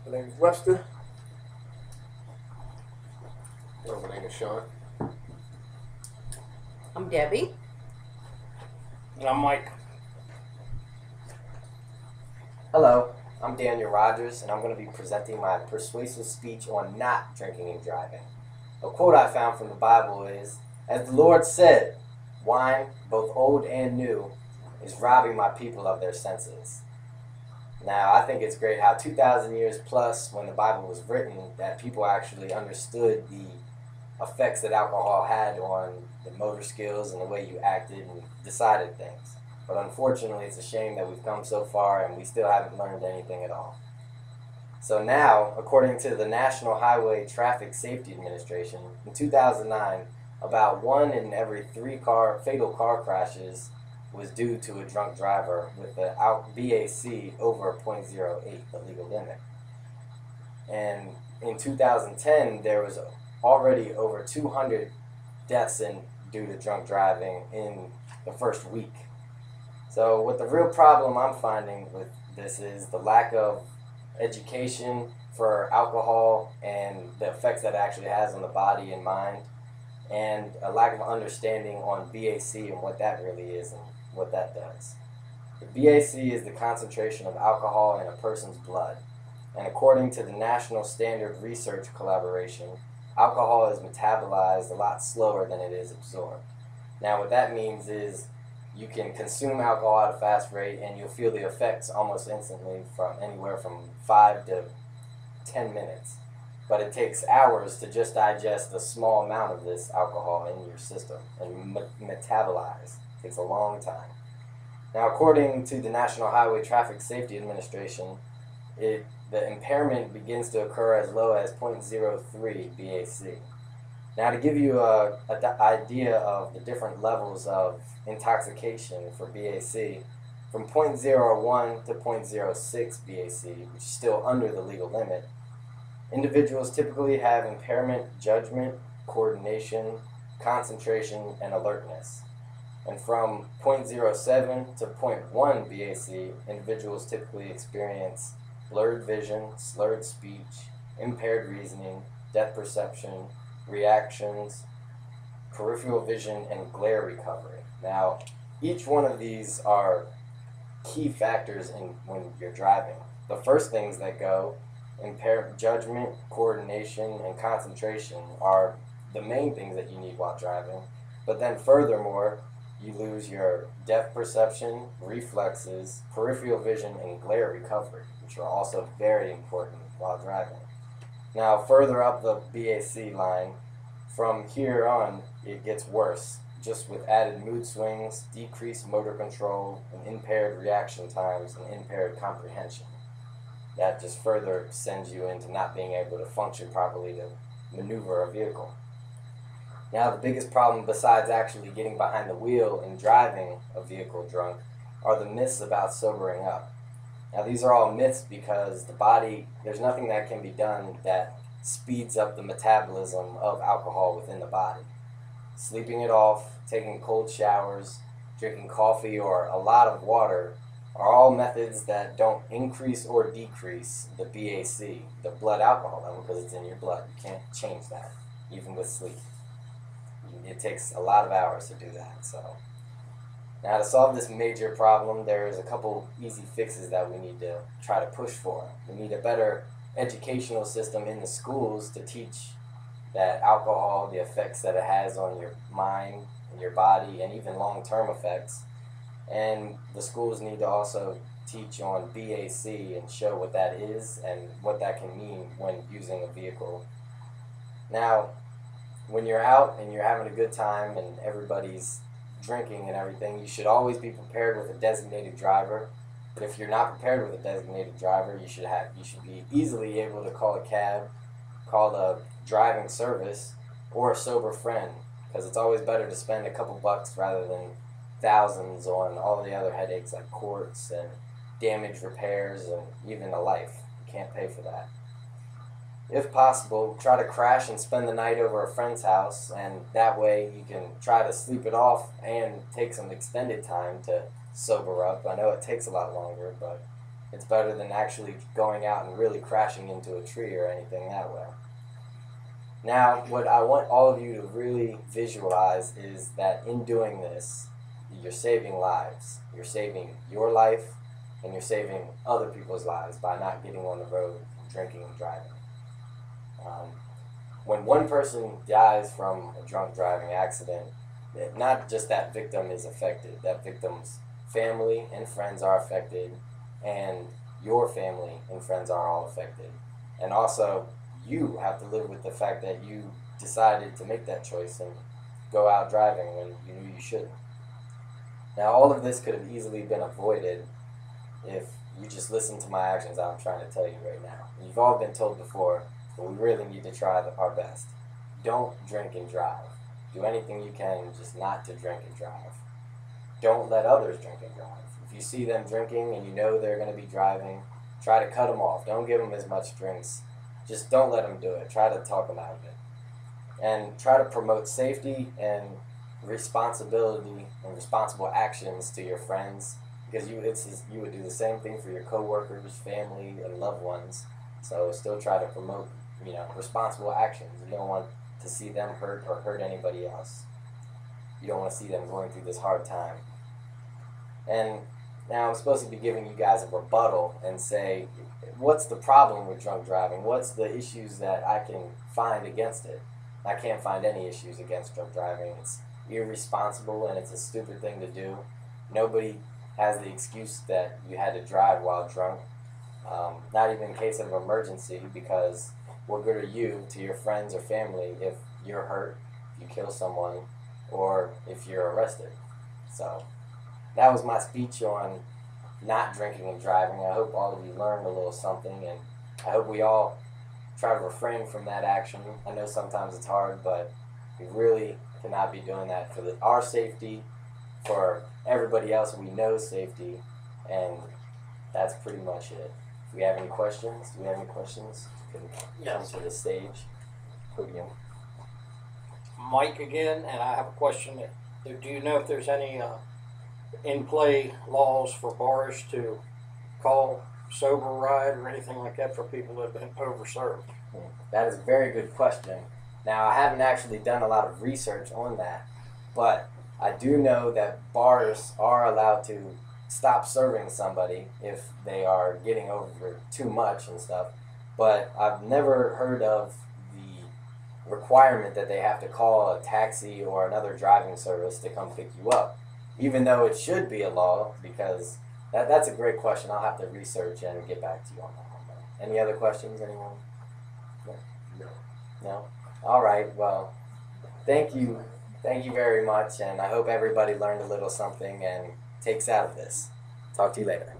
My name is Webster. My name is Sean. I'm Debbie. And I'm Mike. Hello, I'm Daniel Rogers, and I'm going to be presenting my persuasive speech on not drinking and driving. A quote I found from the Bible is, "As the Lord said, wine, both old and new, is robbing my people of their senses." Now, I think it's great how 2,000 years plus, when the Bible was written, that people actually understood the effects that alcohol had on the motor skills and the way you acted and decided things. But unfortunately, it's a shame that we've come so far and we still haven't learned anything at all. So now, according to the National Highway Traffic Safety Administration, in 2009, about 1 in every 3 fatal car crashes was due to a drunk driver with the BAC over .08, the legal limit. And in 2010, there was already over 200 deaths due to drunk driving in the first week. So what the real problem I'm finding with this is the lack of education for alcohol and the effects that it actually has on the body and mind, and a lack of understanding on BAC and what that really is and what that does. The BAC is the concentration of alcohol in a person's blood, and according to the National Standard Research Collaboration, alcohol is metabolized a lot slower than it is absorbed. Now what that means is you can consume alcohol at a fast rate and you'll feel the effects almost instantly from anywhere from 5 to 10 minutes. But it takes hours to just digest a small amount of this alcohol in your system and metabolize. It takes a long time. Now, according to the National Highway Traffic Safety Administration, the impairment begins to occur as low as .03 BAC. Now, to give you an idea of the different levels of intoxication for BAC, from .01 to .06 BAC, which is still under the legal limit, individuals typically have impairment, judgment, coordination, concentration, and alertness. And from .07 to .1 BAC, individuals typically experience blurred vision, slurred speech, impaired reasoning, depth perception, reactions, peripheral vision, and glare recovery. Now, each one of these are key factors in when you're driving. The first things that go, impaired judgment, coordination, and concentration, are the main things that you need while driving. But then furthermore, you lose your depth perception, reflexes, peripheral vision, and glare recovery, which are also very important while driving. Now, further up the BAC line, from here on, it gets worse, just with added mood swings, decreased motor control, and impaired reaction times and impaired comprehension. That just further sends you into not being able to function properly to maneuver a vehicle. Now, the biggest problem besides actually getting behind the wheel and driving a vehicle drunk are the myths about sobering up. Now, these are all myths because the body, there's nothing that can be done that speeds up the metabolism of alcohol within the body. Sleeping it off, taking cold showers, drinking coffee, or a lot of water are all methods that don't increase or decrease the BAC, the blood alcohol level, because it's in your blood. You can't change that, even with sleep. It takes a lot of hours to do that. So now, to solve this major problem, there's a couple easy fixes that we need to try to push for. We need a better educational system in the schools to teach that alcohol, the effects that it has on your mind and your body, and even long-term effects. And the schools need to also teach on BAC and show what that is and what that can mean when using a vehicle. Now, when you're out and you're having a good time and everybody's drinking and everything, you should always be prepared with a designated driver. But if you're not prepared with a designated driver, you should be easily able to call a cab, call a driving service, or a sober friend, because it's always better to spend a couple bucks rather than thousands on all the other headaches like courts and damage repairs and even a life. You can't pay for that. If possible, try to crash and spend the night over a friend's house, and that way you can try to sleep it off and take some extended time to sober up. I know it takes a lot longer, but It's better than actually going out and really crashing into a tree or anything that way. Now, what I want all of you to really visualize is that in doing this, you're saving lives. You're saving your life, and you're saving other people's lives by not getting on the road, drinking and driving. When one person dies from a drunk driving accident, not just that victim is affected, that victim's family and friends are affected, and your family and friends are all affected. And also, you have to live with the fact that you decided to make that choice and go out driving when you knew you shouldn't. Now, all of this could have easily been avoided if you just listen to my actions I'm trying to tell you right now. You've all been told before, but we really need to try our best. Don't drink and drive. Do anything you can just not to drink and drive. Don't let others drink and drive. If you see them drinking and you know they're going to be driving, try to cut them off. Don't give them as much drinks. Just don't let them do it. Try to talk them out of it. And try to promote safety and responsibility and responsible actions to your friends, because you would do the same thing for your coworkers, family, and loved ones. So still try to promote, responsible actions. You don't want to see them hurt or hurt anybody else. You don't want to see them going through this hard time. And now I'm supposed to be giving you guys a rebuttal and say, what's the problem with drunk driving? What's the issues that I can find against it? I can't find any issues against drunk driving. It's irresponsible and it's a stupid thing to do. Nobody has the excuse that you had to drive while drunk. Not even in case of emergency, because what good are you to your friends or family if you're hurt, if you kill someone, or if you're arrested? So that was my speech on not drinking and driving. I hope all of you learned a little something, and I hope we all try to refrain from that action. I know sometimes it's hard, but we really cannot be doing that for our safety, for everybody else we know's safety, and that's pretty much it. If we have any questions, you can come to the stage, podium. Mike again, and I have a question. Do you know if there's any in-play laws for bars to call sober ride or anything like that for people that have been overserved? That is a very good question. Now, I haven't actually done a lot of research on that, but I do know that bars are allowed to stop serving somebody if they are getting over too much and stuff, but I've never heard of the requirement that they have to call a taxi or another driving service to come pick you up, even though it should be a law, because that's a great question. I'll have to research and get back to you on that one. Any other questions, anyone? No? All right, well, thank you very much, and I hope everybody learned a little something and takes out of this. Talk to you later.